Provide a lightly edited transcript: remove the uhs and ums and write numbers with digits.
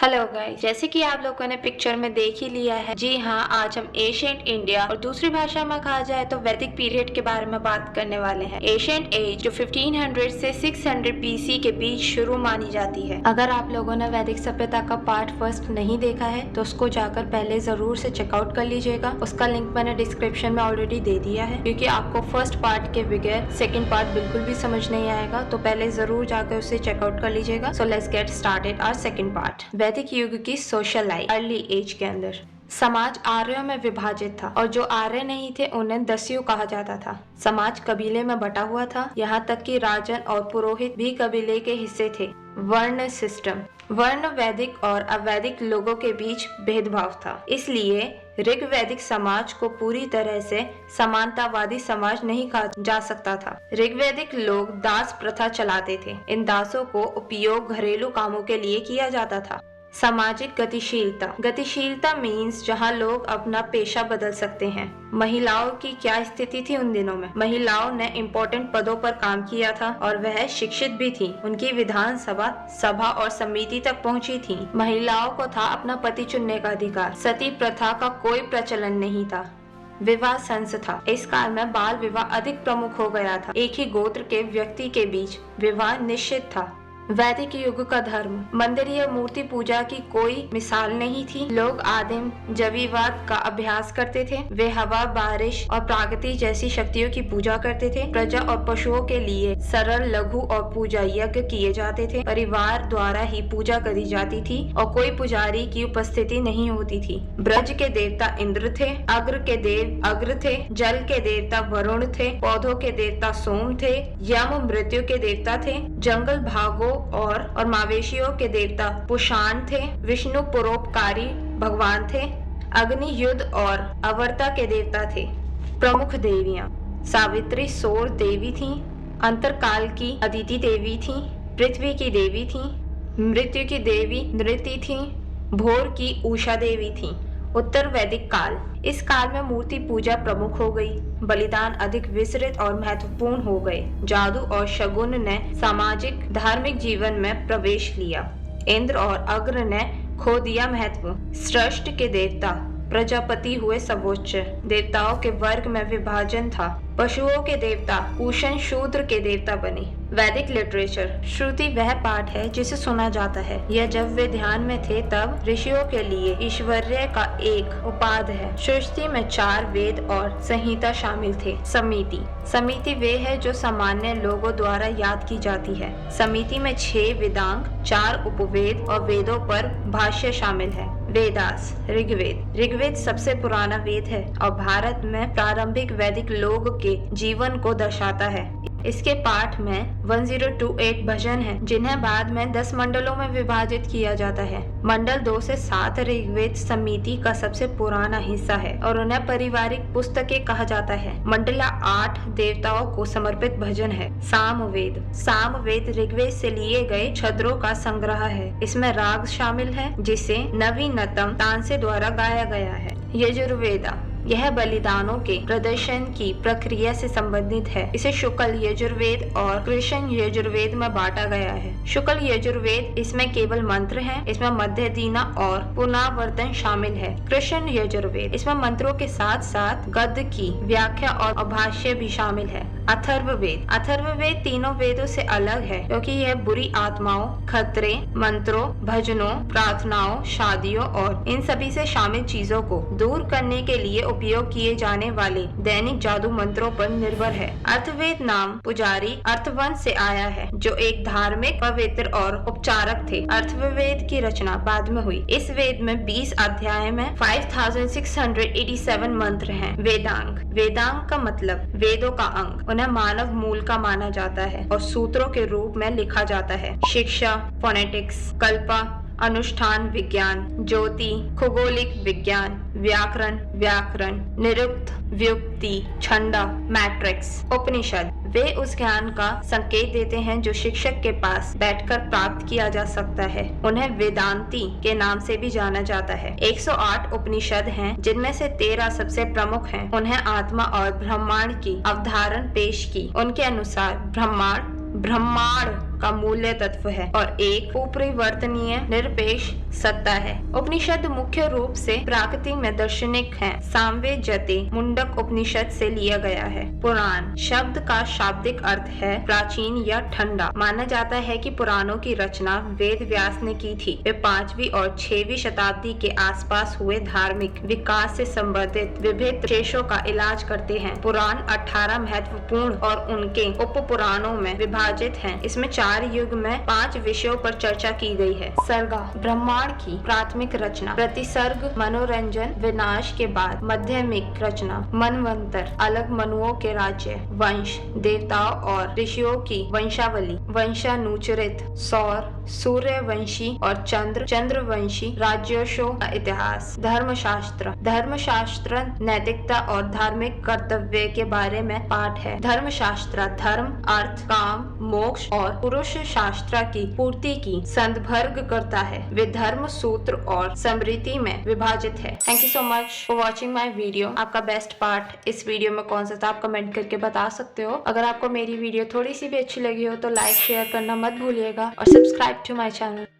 Hello guys, जैसे कि आप लोगों ने पिक्चर में देख ही लिया है। जी हाँ, आज हम एशियंट इंडिया और दूसरी भाषा में कहा जाए तो वैदिक पीरियड के बारे में बात करने वाले हैं। एशियंट एज जो 1500 से 600 बीसी के बीच शुरू मानी जाती है। अगर आप लोगों ने वैदिक सभ्यता का पार्ट फर्स्ट नहीं देखा है तो उसको जाकर पहले जरूर से चेकआउट कर लीजिएगा। उसका लिंक मैंने डिस्क्रिप्शन में ऑलरेडी दे दिया है, क्योंकि आपको फर्स्ट पार्ट के बगैर सेकेंड पार्ट बिल्कुल भी समझ नहीं आएगा। तो पहले जरूर जाकर उसे चेकआउट कर लीजिएगा। So let's get started our second part. वैदिक युग की सोशल लाइफ अर्ली एज के अंदर समाज आर्यों में विभाजित था और जो आर्य नहीं थे उन्हें दस्यु कहा जाता था। समाज कबीले में बटा हुआ था, यहाँ तक कि राजन और पुरोहित भी कबीले के हिस्से थे। वर्ण सिस्टम, वर्ण वैदिक और अवैदिक लोगों के बीच भेदभाव था, इसलिए ऋग्वैदिक समाज को पूरी तरह से समानतावादी समाज नहीं कहा जा सकता था। ऋग्वैदिक लोग दास प्रथा चलाते थे। इन दासों को उपयोग घरेलू कामों के लिए किया जाता था। सामाजिक गतिशीलता, गतिशीलता मीन्स जहाँ लोग अपना पेशा बदल सकते हैं। महिलाओं की क्या स्थिति थी उन दिनों में? महिलाओं ने इम्पोर्टेंट पदों पर काम किया था और वह शिक्षित भी थी। उनकी विधानसभा, सभा और समिति तक पहुंची थी। महिलाओं को था अपना पति चुनने का अधिकार। सती प्रथा का कोई प्रचलन नहीं था। विवाह संस था। इस काल में बाल विवाह अधिक प्रमुख हो गया था। एक ही गोत्र के व्यक्ति के बीच विवाह निश्चित था। वैदिक युग का धर्म, मंदिर या मूर्ति पूजा की कोई मिसाल नहीं थी। लोग आदिम जवीवाद का अभ्यास करते थे। वे हवा, बारिश और प्रकृति जैसी शक्तियों की पूजा करते थे। प्रजा और पशुओं के लिए सरल, लघु और पूजा यज्ञ किए जाते थे। परिवार द्वारा ही पूजा करी जाती थी और कोई पुजारी की उपस्थिति नहीं होती थी। ब्रज के देवता इंद्र थे। अग्र के देव अग्र थे। जल के देवता वरुण थे। पौधों के देवता सोम थे। यम मृत्यु के देवता थे। जंगल भागों और मवेशियों के देवता पुषाण थे। विष्णु परोपकारी भगवान थे। अग्नि, युद्ध और अवर्ता के देवता थे। प्रमुख देवियां, सावित्री सौर देवी थी। अंतरकाल की अदिति देवी थी। पृथ्वी की देवी थी। मृत्यु की देवी नृति थी। भोर की उषा देवी थी। उत्तर वैदिक काल, इस काल में मूर्ति पूजा प्रमुख हो गई। बलिदान अधिक विस्तृत और महत्वपूर्ण हो गए। जादू और शगुन ने सामाजिक धार्मिक जीवन में प्रवेश लिया। इंद्र और अग्र ने खो दिया महत्व। सृष्टि के देवता प्रजापति हुए सर्वोच्च। देवताओं के वर्ग में विभाजन था। पशुओं के देवता पूषण शूद्र के देवता बने। वैदिक लिटरेचर, श्रुति वह पाठ है जिसे सुना जाता है। यह जब वे ध्यान में थे तब ऋषियों के लिए ईश्वर्य का एक उपाध है। श्रुति में 4 वेद और संहिता शामिल थे। समिति, समिति वे है जो सामान्य लोगों द्वारा याद की जाती है। समिति में 6 वेदांग, 4 उपवेद और वेदों पर भाष्य शामिल है। वेदास, ऋग्वेद, ऋग्वेद सबसे पुराना वेद है और भारत में प्रारंभिक वैदिक लोग के जीवन को दर्शाता है। इसके पाठ में 1028 भजन हैं, जिन्हें बाद में 10 मंडलों में विभाजित किया जाता है। मंडल 2 से 7 ऋग्वेद समिति का सबसे पुराना हिस्सा है और उन्हें पारिवारिक पुस्तकें कहा जाता है। मंडला 8 देवताओं को समर्पित भजन है। सामवेद, सामवेद ऋग्वेद से लिए गए छंदों का संग्रह है। इसमें राग शामिल है जिसे नवीनतम तानसे द्वारा गाया गया है। यजुर्वेदा, यह बलिदानों के प्रदर्शन की प्रक्रिया से संबंधित है। इसे शुक्ल यजुर्वेद और कृष्ण यजुर्वेद में बांटा गया है। शुक्ल यजुर्वेद, इसमें केवल मंत्र हैं। इसमें मध्य दीना और पुनरावर्तन शामिल है। कृष्ण यजुर्वेद, इसमें मंत्रों के साथ साथ गद्य की व्याख्या और भाष्य भी शामिल है। अथर्ववेद, अथर्ववेद तीनों वेदों से अलग है क्योंकि यह बुरी आत्माओं, खतरे, मंत्रों, भजनों, प्रार्थनाओं, शादियों और इन सभी से शामिल चीजों को दूर करने के लिए उपयोग किए जाने वाले दैनिक जादू मंत्रों पर निर्भर है। अर्थवेद नाम पुजारी अर्थवन से आया है, जो एक धार्मिक, पवित्र और उपचारक थे। अर्थवेद की रचना बाद में हुई। इस वेद में 20 अध्याय में 5687 मंत्र हैं। वेदांग, वेदांग का मतलब वेदों का अंग। उन्हें मानव मूल का माना जाता है और सूत्रों के रूप में लिखा जाता है। शिक्षा, फोनेटिक्स, कल्पा, अनुष्ठान विज्ञान, ज्योति, खगोलिक विज्ञान, व्याकरण, निरुक्त, व्युक्ति, छंदा, मैट्रिक्स। उपनिषद, वे उस ज्ञान का संकेत देते हैं जो शिक्षक के पास बैठकर प्राप्त किया जा सकता है। उन्हें वेदांती के नाम से भी जाना जाता है। 108 उपनिषद हैं, जिनमें से 13 सबसे प्रमुख हैं। उन्हें आत्मा और ब्रह्मांड की अवधारण पेश की। उनके अनुसार ब्रह्मांड का मूल्य तत्व है और एक उपरिवर्तनीय निरपेक्ष सत्ता है। उपनिषद मुख्य रूप से प्रकृति में दार्शनिक है। सामवेद जति मुंडक उपनिषद से लिया गया है। पुराण शब्द का शाब्दिक अर्थ है प्राचीन या ठंडा। माना जाता है कि पुराणों की रचना वेद व्यास ने की थी। वे 5वीं और 6वीं शताब्दी के आसपास हुए धार्मिक विकास से संबंधित विभिन्न विशेषों का इलाज करते हैं। पुराण 18 महत्वपूर्ण और उनके उप पुराणों में विभाजित हैं। इसमें 4 युग में 5 विषयों पर चर्चा की गई है। सर्गा ब्रह्मांड की प्राथमिक रचना, प्रतिसर्ग मनोरंजन, विनाश के बाद माध्यमिक रचना, मनवंतर, अलग मनुओं के राज्य, वंश, देवताओं और ऋषियों की वंशावली, वंशानुचरित, सौर सूर्यवंशी और चंद्रवंशी राज्यों का इतिहास, धर्मशास्त्र नैतिकता और धार्मिक कर्तव्य के बारे में पाठ है। धर्मशास्त्र धर्म, अर्थ, काम, मोक्ष और पुरुष शास्त्र की पूर्ति की संदर्भ करता है। वे धर्म सूत्र और स्मृति में विभाजित है। Thank you so much for watching my video. आपका बेस्ट पार्ट इस वीडियो में कौन सा था आप कमेंट करके बता सकते हो। अगर आपको मेरी वीडियो थोड़ी सी भी अच्छी लगी हो तो लाइक शेयर करना मत भूलिएगा और सब्सक्राइब to my channel.